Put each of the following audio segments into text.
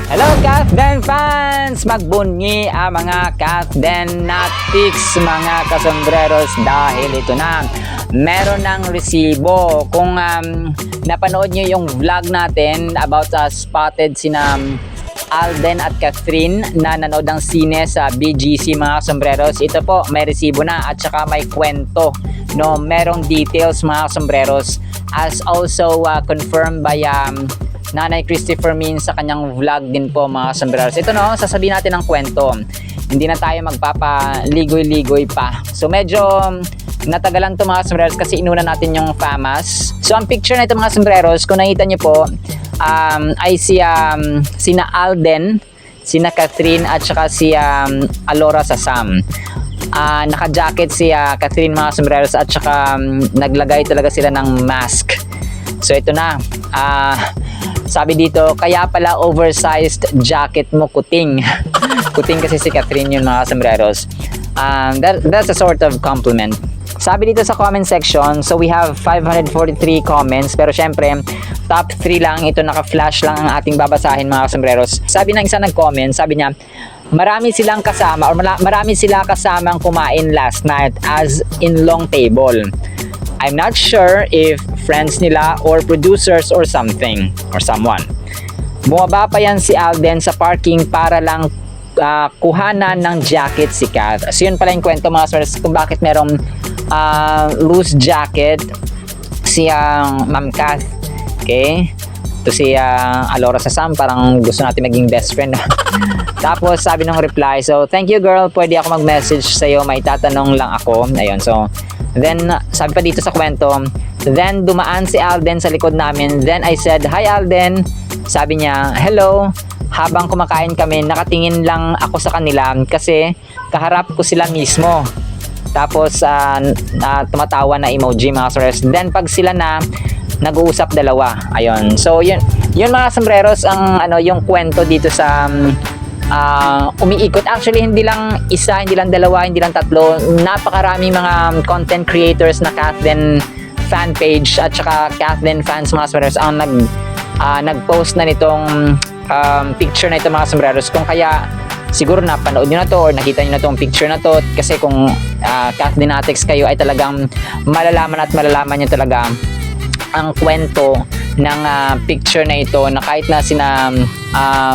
Hello Kathden fans! Magbunyi ang mga Kathdennatics, mga kasombreros, dahil ito na, meron ng resibo. Kung napanood nyo yung vlog natin about spotted sina Alden at Catherine na nanood ng sine sa BGC, mga sombreros, ito po may resibo na at saka may kwento, no, merong details, mga sombreros, as also confirmed by Nanay Christopher Min sa kanyang vlog din po, mga sombreros. Ito, no, sasabihin natin ang kwento, hindi na tayo magpapaligoy-ligoy pa. So medyo natagalan to, mga sombreros, kasi inuna natin yung FAMAS. So ang picture na ito, mga sombreros, kung nakita nyo po, ay sina Alden, sina Catherine at saka si Alora Sasam. Naka-jacket si Catherine, mga sombreros, at saka naglagay talaga sila ng mask. So ito na, sabi dito, kaya pala oversized jacket mo, kuting. Kuting kasi si Catherine yun, mga sombreros. That's a sort of compliment. Sabi dito sa comment section, so we have 543 comments, pero syempre top 3 lang, ito naka-flash lang ang ating babasahin, mga sombreros. Sabi ng isa nag-comment, sabi niya, marami silang kasama or marami sila kasamang kumain last night as in long table. I'm not sure if friends nila or producers or something or someone. Bumaba pa yan si Alden sa parking para lang kuhanan ng jacket si Kath. So yun pala yung kwento, mga sombreros, kung bakit merong loose jacket si Ma'am Kath. Okay? Ito si Alora Sasam, parang gusto natin maging best friend. Tapos sabi ng reply, so thank you girl, pwede ako mag-message sa'yo, may tatanong lang ako. Ayun, so then sabi pa dito sa kwento, then dumaan si Alden sa likod namin, then I said, hi Alden. Sabi niya, hello. Habang kumakain kami, nakatingin lang ako sa kanila kasi kaharap ko sila mismo. Tapos tumatawa na emoji, mga sombreros. Then pag sila na nag-uusap dalawa, ayun. So yun mga sombreros ang yung kwento dito sa umiikot. Actually hindi lang isa, hindi lang dalawa, hindi lang tatlo. Napakaraming mga content creators na Kathden fan page at saka Kathden fans, mga sombreros, ang nag-post na nitong picture na ito, mga sombreros. Kung kaya siguro napanood nyo na to or nakita nyo na tong picture na to, kasi kung Kathdennatics kayo ay talagang malalaman nyo talaga ang kwento ng picture na ito, na kahit na sina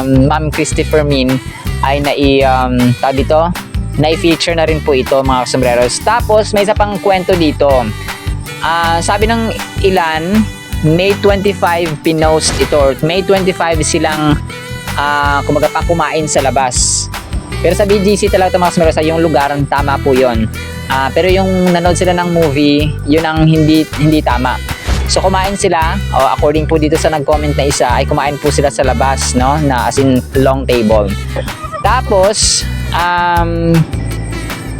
Ma'am Christopher Min ay na-feature na rin po ito, mga sombreros. Tapos may isa pang kwento dito. Sabi ng ilan, May 25 pinost ito, May 25 silang kumaga pa kumain sa labas. Pero sa BGC talaga ito, mga sombreros, yung lugar, tama po yun. Pero yung nanood sila ng movie, yun ang hindi tama. So kumain sila, according po dito sa nag-comment na isa, ay kumain po sila sa labas, no, na as in long table. Tapos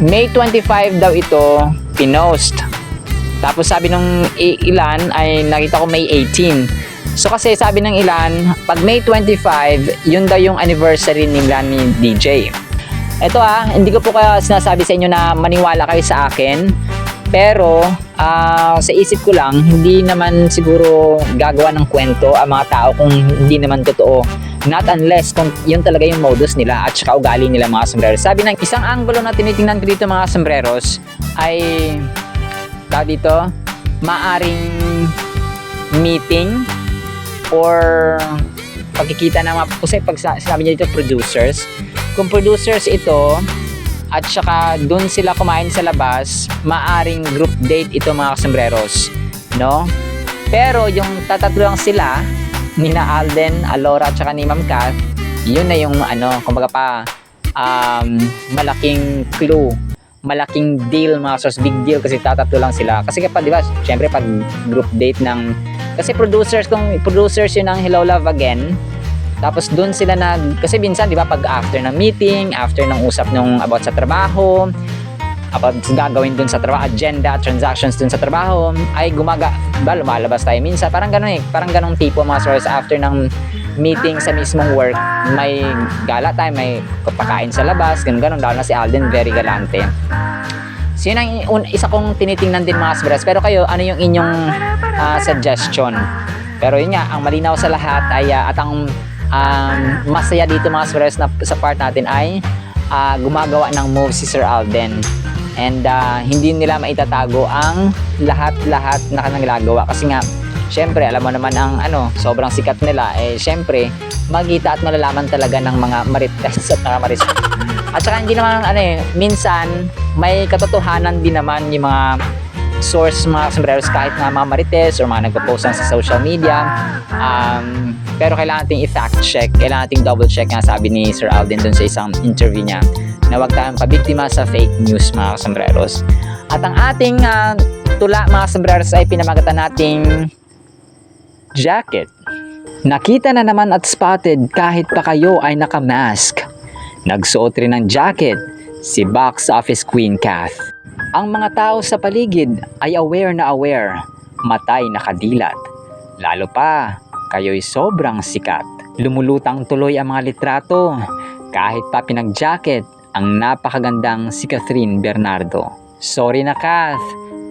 May 25 daw ito pinost. Tapos sabi nung ilan ay nakita ko May 18. So kasi sabi ng ilan, pag May 25, yun daw yung anniversary nila ni DJ. Ito hindi ko po kaya sinasabi sa inyo na maniwala kayo sa akin. Pero sa isip ko lang, hindi naman siguro gagawa ng kwento ang mga tao kung hindi naman totoo. Not unless kung yun talaga yung modus nila at saka ugali nila, mga sombreros. Sabi ng isang angulo na tinitingnan ko dito, mga sombreros, ay dito, maaring meeting or pagkikita ng mga, kasi pag sinabi niya dito producers, kung producers ito at saka dun sila kumain sa labas, maaring group date ito, mga sombreros, no? Pero yung tatatlo lang sila, nina Alden, Alora at saka ni Ma'am Kath, yun na yung kumbaga pa malaking clue, malaking deal, mga source, big deal, kasi tatatlo lang sila. Kasi kapag, di ba, syempre pag group date ng, kasi producers, kung producers yun ng Hello Love Again, tapos dun sila kasi minsan, di ba, pag after ng meeting, after ng usap nung about sa trabaho, about gagawin dun sa trabaho, agenda, transactions dun sa trabaho, ay lumalabas tayo minsan, parang ganun tipo, mga source, after ng meeting sa mismong work, may gala tayo, may pagkain sa labas, ganun, lalo na si Alden, very galante. So yun ang isa kong tinitingnan din, mga sombreros. Pero kayo, ano yung inyong suggestion? Pero yun nga, ang malinaw sa lahat ay at ang masaya dito mga sombreros na sa part natin ay gumagawa ng move si Sir Alden. And hindi nila maitatago ang lahat-lahat na kanilang ginagawa. Kasi nga, syempre, alam mo naman ang sobrang sikat nila. Syempre, magkita at malalaman talaga ng mga marites at mga marisol. At saka hindi naman, minsan, may katotohanan din naman yung mga source mga sombreros kahit na mga marites or mga nagpo-post sa social media. Pero kailangan nating i-fact check, kailangan nating double check nga sabi ni Sir Alden dun sa isang interview niya na huwag tayong pabiktima sa fake news mga sombreros. At ang ating tula mga sombreros ay pinamagatan nating jacket. Nakita na naman at spotted kahit pa kayo ay nakamask. Nagsuot rin ng jacket si box office queen Kath. Ang mga tao sa paligid ay aware na aware, matay nakadilat. Lalo pa, kayo'y sobrang sikat. Lumulutang tuloy ang mga litrato, kahit pa pinag-jacket ang napakagandang si Catherine Bernardo. Sorry na Kath,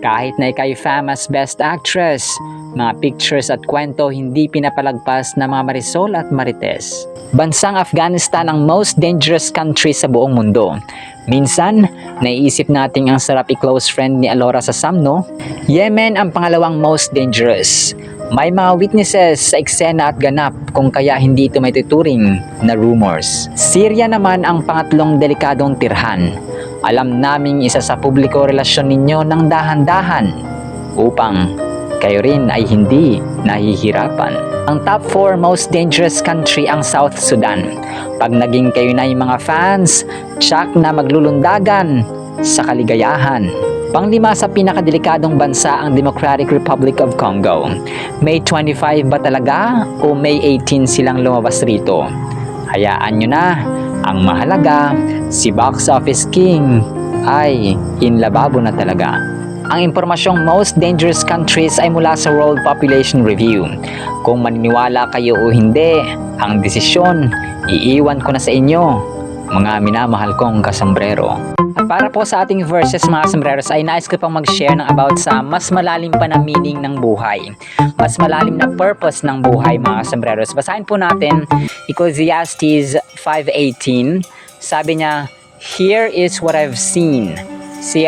kahit na ikay famous best actress, mga pictures at kwento hindi pinapalagpas na mga Marisol at Marites. Bansang Afghanistan ang most dangerous country sa buong mundo. Minsan, naiisip nating ang sarap i-close friend ni Alora sa Samno. Yemen ang pangalawang most dangerous. May mga witnesses sa eksena at ganap kung kaya hindi ito may tuturing na rumors. Syria naman ang pangatlong delikadong tirhan. Alam naming isa sa publiko relasyon ninyo ng dahan-dahan upang kayo rin ay hindi nahihirapan. Ang top 4 most dangerous country ang South Sudan. Pag naging kayo na yung mga fans, tsak na maglulundagan sa kaligayahan. Panglima sa pinakadelikadong bansa ang Democratic Republic of Congo. May 25 ba talaga o May 18 silang lumabas rito? Hayaan nyo na. Ang mahalaga, si Box Office King ay inlababo na talaga. Ang impormasyong most dangerous countries ay mula sa World Population Review. Kung maniniwala kayo o hindi, ang desisyon, iiwan ko na sa inyo, mga minamahal kong kasombrero. At para po sa ating verses mga sombreros ay nais ko pang mag-share ng about sa mas malalim pa na meaning ng buhay. Mas malalim na purpose ng buhay mga sombreros. Basahin po natin Ecclesiastes 5:18. Sabi niya, "Here is what I've seen." Si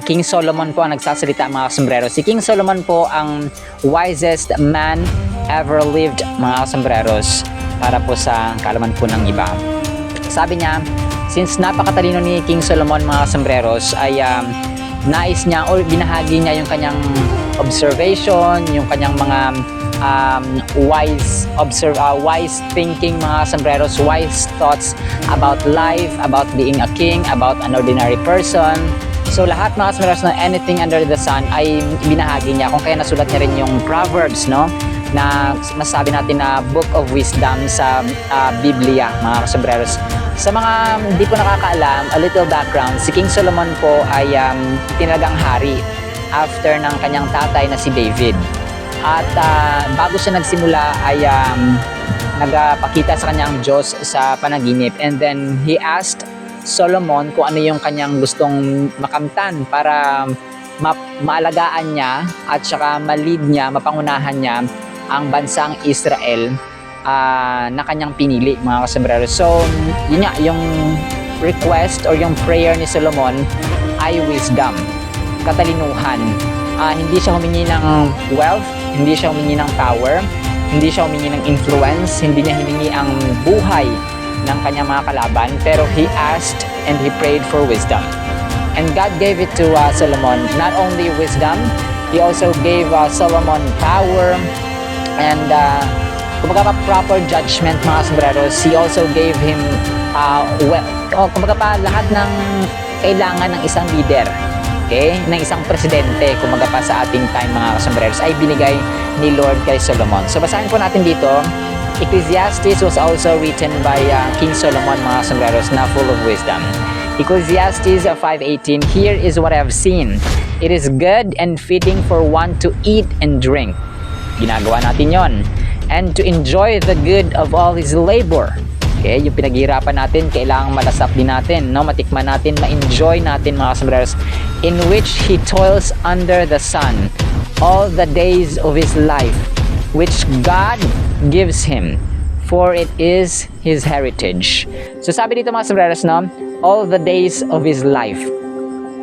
King Solomon po ang nagsasalita mga sombreros. Si King Solomon po ang wisest man ever lived mga sombreros para po sa kaalaman po ng iba. Sabi niya, since napakatalino ni King Solomon mga sombreros ay nais niya o binahagi niya yung kanyang observation, yung kanyang mga wise thinking mga sombreros, wise thoughts about life, about being a king, about an ordinary person. So lahat mga sombreros na anything under the sun ay binahagi niya, kung kaya nasulat niya rin yung Proverbs, no? Na masabi natin na book of wisdom sa Biblia mga sombreros. Sa mga hindi po nakakaalam, a little background, si King Solomon po ay tinalagang hari after ng kanyang tatay na si David. At bago siya nagsimula ay nagpakita sa kanyang Diyos sa panaginip, and then he asked Solomon kung ano yung kanyang gustong makamtan para maalagaan niya at saka ma-lead niya, mapangunahan niya ang bansang Israel na kanyang pinili mga kasombrero. So yun nga, yung request or yung prayer ni Solomon ay wisdom, katalinuhan. Hindi siya humingi ng wealth, hindi siya humingi ng power, hindi siya humingi ng influence, hindi niya hiningi ang buhay ng kanyang mga kalaban, pero he asked and he prayed for wisdom. And God gave it to Solomon. Not only wisdom, he also gave Solomon power and kumbaga pa proper judgment mga sombreros. He also gave him kumbaga pa lahat ng kailangan ng isang leader, okay, ng isang presidente, kumbaga pa sa ating time mga sombreros ay binigay ni Lord kay Solomon. So basahin po natin dito, Ecclesiastes was also written by King Solomon mga sombreros na full of wisdom. Ecclesiastes 5:18, "Here is what I have seen. It is good and fitting for one to eat and drink." Ginagawa natin yon. "And to enjoy the good of all his labor." Okay, yung pinaghihirapan natin, kailangang malasap din natin, no? Matikman natin, ma-enjoy natin mga sombreros. "In which he toils under the sun all the days of his life, which God gives him. for it is his heritage. So sabi dito mga sombreros, no, all the days of his life.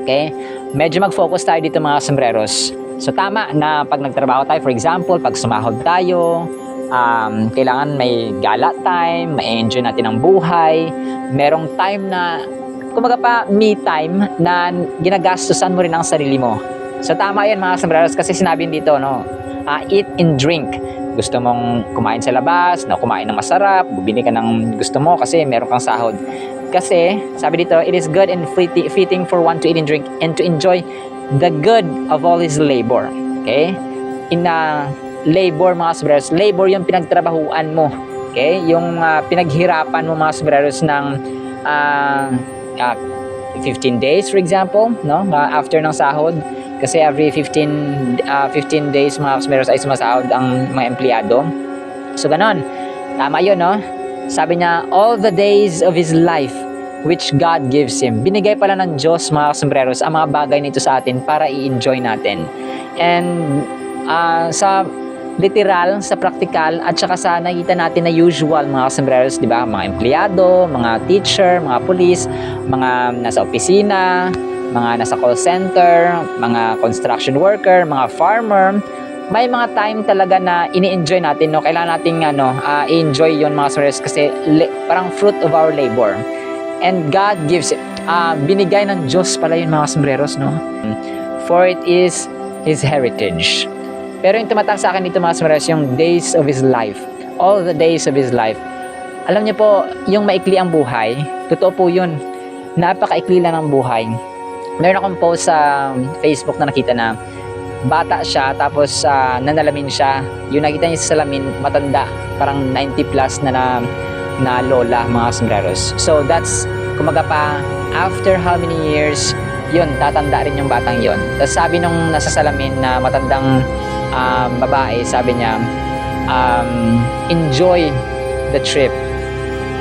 Okay? Medyo mag-focus tayo dito mga sombreros. So tama na pag nagtrabaho tayo, for example, pag sumahod tayo, kailangan may gala time, may enjoy natin ang buhay, merong time na, kumbaga pa, me time na ginagastusan mo rin ang sarili mo. So tama yan mga sombreros, kasi sinabi dito, no, eat and drink. Gusto mong kumain sa labas, na kumain ng masarap, bumili ka ng gusto mo kasi meron kang sahod. Kasi, sabi dito, it is good and fitting for one to eat and drink and to enjoy the good of all his labor. Okay? In labor, mga sombreros, labor yung pinagtrabahuan mo. Okay? Yung pinaghirapan mo, mga sombreros, ng 15 days, for example, no? After ng sahod. Kasi every 15 days, mga sombreros, ay sumasahod ang mga empleyado. So, ganon. Tama yun, no? Sabi niya, all the days of his life which God gives him. Binigay pala ng Diyos, mga sombreros, ang mga bagay nito sa atin para i-enjoy natin. And sa literal, sa practical, at saka sa nakita natin na usual, mga sombreros, di ba? Mga empleyado, mga teacher, mga police, mga nasa opisina, mga nasa call center, mga construction worker, mga farmer, may mga time talaga na ini-enjoy natin, no? Kailangan nating i-enjoy yon mga sombreros, kasi parang fruit of our labor. And God gives it. Binigay ng Diyos pala yun, mga sombreros, no? For it is his heritage. Pero yung tumatang sa akin dito, mga sombreros, yung days of his life. All the days of his life. Alam niyo po, yung maikli ang buhay, totoo po yun. Napakaikli lang ang buhay. Meron akong post sa Facebook na nakita na bata siya, tapos nanalamin siya. Yung nakita niya sa salamin, matanda, parang 90 plus na lola, mga sombreros. So that's, kumaga pa, after how many years, yun, tatanda rin yung batang yun. Tapos sabi nung nasa salamin na matandang babae, sabi niya, enjoy the trip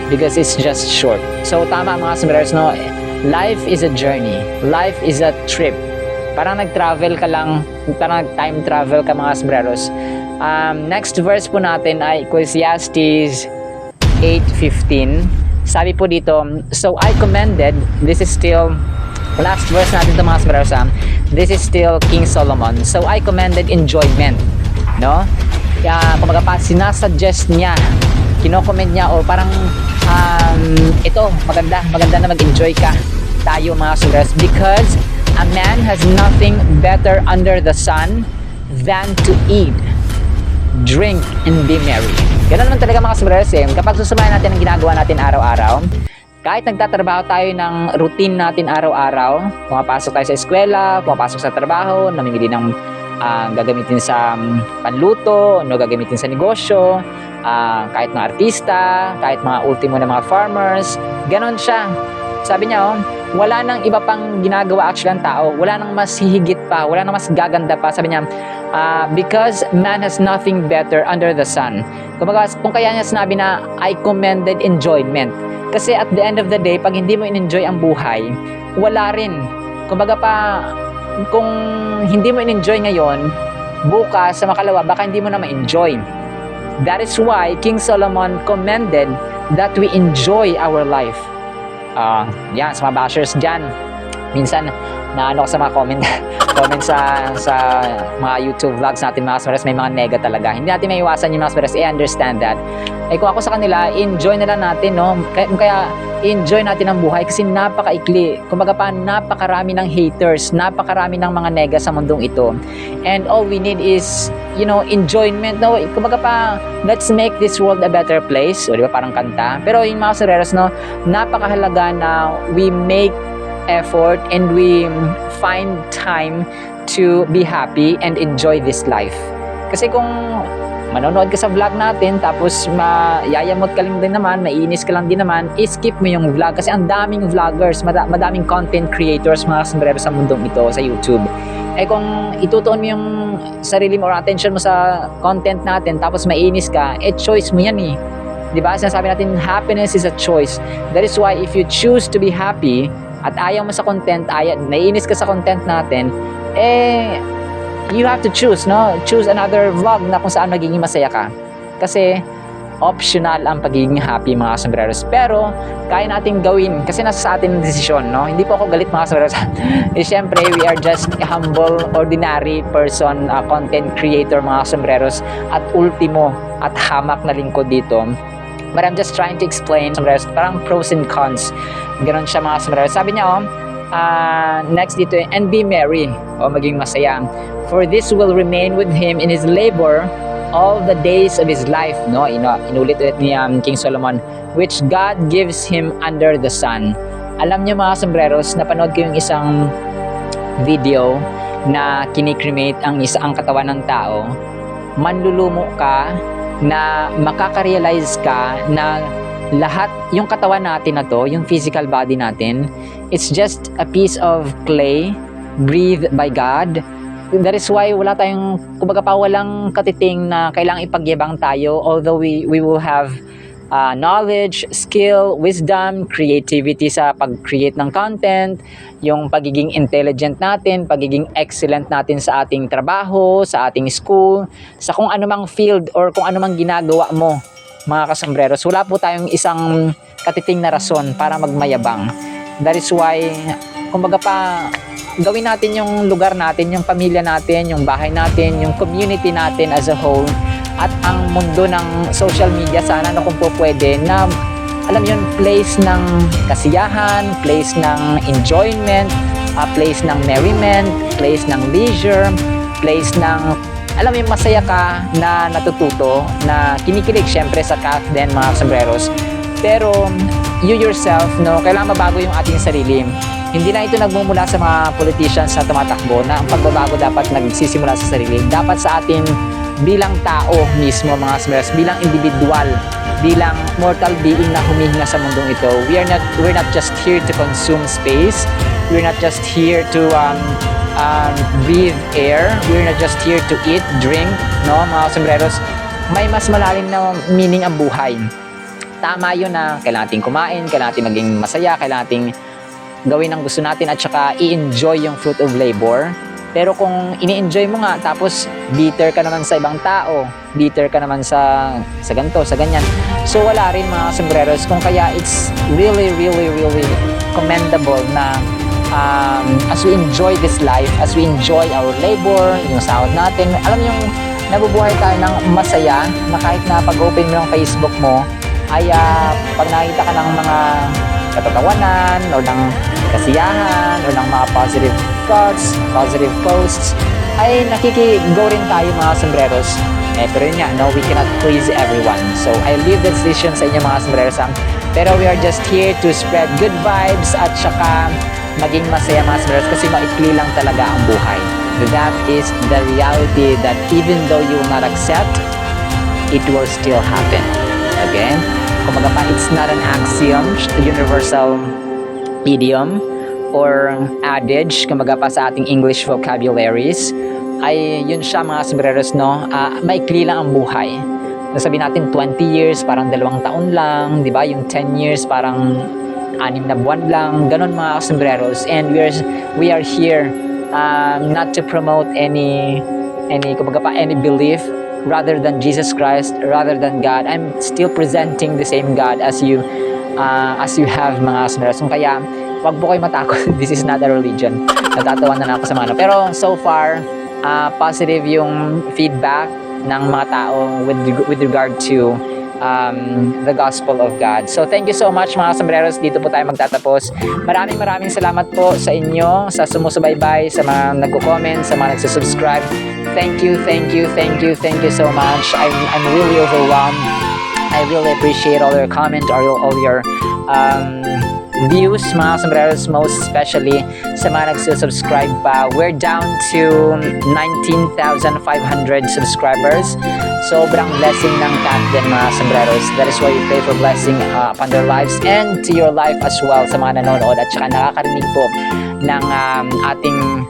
because it's just short. So tama, mga sombreros, no? Life is a journey. Life is a trip. Parang nag-travel ka lang, parang nag-time travel ka, mga sombreros. Next verse po natin ay Ecclesiastes 8:15. Sabi po dito, so I commended, this is still, last verse natin ito, mga sombreros, this is still King Solomon. So I commended enjoyment, no? Kumbaga pa, sinasuggest niya, kino-comment niya, o parang ito, maganda na mag-enjoy ka tayo, mga sombreros, because a man has nothing better under the sun than to eat, drink, and be merry. Ganun naman talaga, mga sombreros, kapag susamahin natin ang ginagawa natin araw-araw, kahit nagtatrabaho tayo ng routine natin araw-araw, pumapasok tayo sa eskwela, pumapasok sa trabaho, namimili ng gagamitin sa panluto, gagamitin sa negosyo, kahit mga artista, kahit mga ultimo na mga farmers, ganon siya. Sabi niya, wala nang iba pang ginagawa actually ang tao, wala nang mas hihigit pa, wala nang mas gaganda pa. Sabi niya, because man has nothing better under the sun. Kung kaya niya sinabi na, I commended enjoyment. Kasi at the end of the day, pag hindi mo in-enjoy ang buhay, wala rin. Kumbaga pa, kung hindi mo in-enjoy ngayon, bukas sa makalawa, baka hindi mo na ma-enjoy. That is why King Solomon commended that we enjoy our life. Yan, sa mga bashers dyan, minsan naano ko sa mga comment sa mga YouTube vlogs natin, mga sombreros, may mga nega talaga. Hindi natin maiwasan yung mga sombreros, understand that. Kung ako sa kanila, enjoy na lang natin, no? Kaya enjoy natin ang buhay kasi napakaikli. Kumbaga pa, napakarami ng haters, napakarami ng mga nega sa mundong ito. And all we need is, enjoyment, no? Kumbaga pa, let's make this world a better place. O, di ba, parang kanta. Pero yung mga sombreros, no, napakahalaga na we make effort and we find time to be happy and enjoy this life. Kasi kung manonood ka sa vlog natin tapos mayayamot ka lang din naman, maiinis ka lang din naman, skip mo yung vlog kasi ang daming vloggers, madaming content creators, mga sombrero sa mundong ito sa YouTube. Kung itutuon mo yung sarili mo or attention mo sa content natin tapos maiinis ka, choice mo yan eh. Diba? Sinasabi natin, happiness is a choice. That is why if you choose to be happy at ayaw mo sa content, naiinis ka sa content natin, you have to choose, no? Choose another vlog na kung saan magiging masaya ka. Kasi optional ang pagiging happy mga sombreros. Pero kaya nating gawin kasi nasa sa atin ang desisyon, no? Hindi po ako galit mga sombreros. Siyempre, we are just a humble, ordinary person, content creator mga sombreros, at ultimo at hamak na lingkod dito. But I'm just trying to explain sombreros, parang pros and cons. Ganon siya mga sombreros. Sabi niya, next dito, and be merry, maging masaya. For this will remain with him in his labor all the days of his life, no? Inulit-ulit ni King Solomon, which God gives him under the sun. Alam niyo mga sombreros, napanood ko yung isang video na kinikremate ang katawan ng tao. Manlulumo ka na makaka-realize ka na lahat, yung katawan natin na to, yung physical body natin, it's just a piece of clay breathed by God. That is why wala tayong, kumbaga pa, walang katiting na kailangang ipagyabang tayo, although we will have knowledge, skill, wisdom, creativity sa pag-create ng content, yung pagiging intelligent natin, pagiging excellent natin sa ating trabaho, sa ating school, sa kung anumang field or kung anumang ginagawa mo mga kasombreros. Wala po tayong isang katiting na rason para magmayabang. That is why, kumbaga pa, gawin natin yung lugar natin, yung pamilya natin, yung bahay natin, yung community natin as a whole, at ang mundo ng social media sana na kung po pwede na, alam yun, place ng kasiyahan, place ng enjoyment, place ng merriment, place ng leisure, place ng, alam mo yung masaya ka na natututo, na kinikilig syempre sa CAF din mga sombreros. Pero you yourself, no, kailangan mabago yung ating sarili. Hindi na ito nagmumula sa mga politicians na tumatakbo, na ang pagbabago dapat nagsisimula sa sarili. Dapat sa atin bilang tao mismo mga sombreros, bilang individual, bilang mortal being na humihinga sa mundong ito. We're not just here to consume space. We're not just here to breathe air. We're not just here to eat, drink, no mga sombreros. May mas malalim na meaning ang buhay. Tama yun na kailangan natin kumain, kailangan natin maging masaya, kailangan natin gawin ang gusto natin at saka i-enjoy yung fruit of labor. Pero kung ini-enjoy mo nga tapos bitter ka naman sa ibang tao, bitter ka naman sa ganito, sa ganyan. So wala rin mga sombreros. Kung kaya it's really commendable na as we enjoy this life, as we enjoy our labor, yung sahod natin, alam yung nabubuhay tayo ng masaya na kahit na pag-open mo ng Facebook mo, ay pag nakita ka ng mga katatawanan o ng kasiyahan o ng mga positive thoughts, positive posts, ay nakikigo rin tayo mga sombreros. Pero yun nga, no, we cannot please everyone. So I leave the decision sa inyo mga sombreros. Pero we are just here to spread good vibes at saka maging masaya mga sombreros kasi maikli lang talaga ang buhay. That is the reality that even though you will not accept, it will still happen. Again, kumbaga pa, it's not an axiom, universal idiom or adage, kumbaga pa sa ating English vocabularies, ay yun siya mga sombreros, no? Maikli lang ang buhay. Sabi natin 20 years, parang 2 taon lang, di ba? Yung 10 years, parang 6 na buwan lang, ganun mga sombreros. And we are here not to promote any kumbaga pa, any belief rather than Jesus Christ, rather than God. I'm still presenting the same God as you have mga sombreros. Kaya wag po kayo matakot. This is not a religion. Natatawa na ako sa mga pero so far positive yung feedback ng mga tao with regard to the gospel of God. So thank you so much mga sombreros. Dito po tayo magtatapos. Maraming salamat po sa inyo, sa sumusubaybay, sa mga nagko-comment, sa mga nagsusubscribe. Thank you so much. I'm really overwhelmed. I really appreciate all your comments, all your views mga sombreros, most especially sa mga nagsusubscribe pa. We're down to 19,500 subscribers. Sobrang blessing ng CAF din mga sombreros. That is why we pray for blessing upon their lives and to your life as well sa mga nanonood at saka nakakarinig po ng ating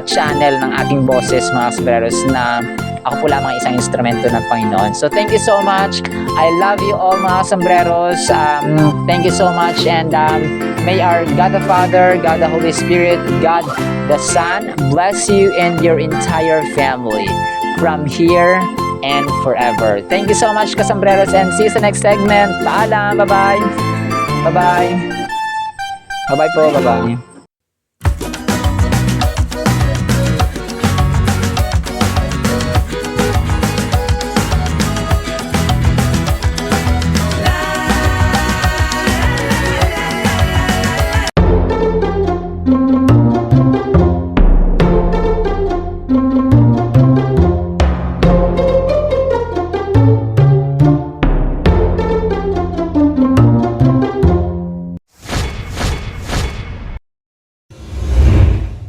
channel, ng ating boses mga sombreros, na ako po lamang isang instrumento ng Panginoon. So thank you so much. I love you all mga sombreros. Thank you so much, and may our God the Father, God the Holy Spirit, God the Son bless you and your entire family from here and forever. Thank you so much, Kasombreros, and see you sa next segment. Paalam, bye-bye. Bye-bye. Bye-bye po, bye-bye.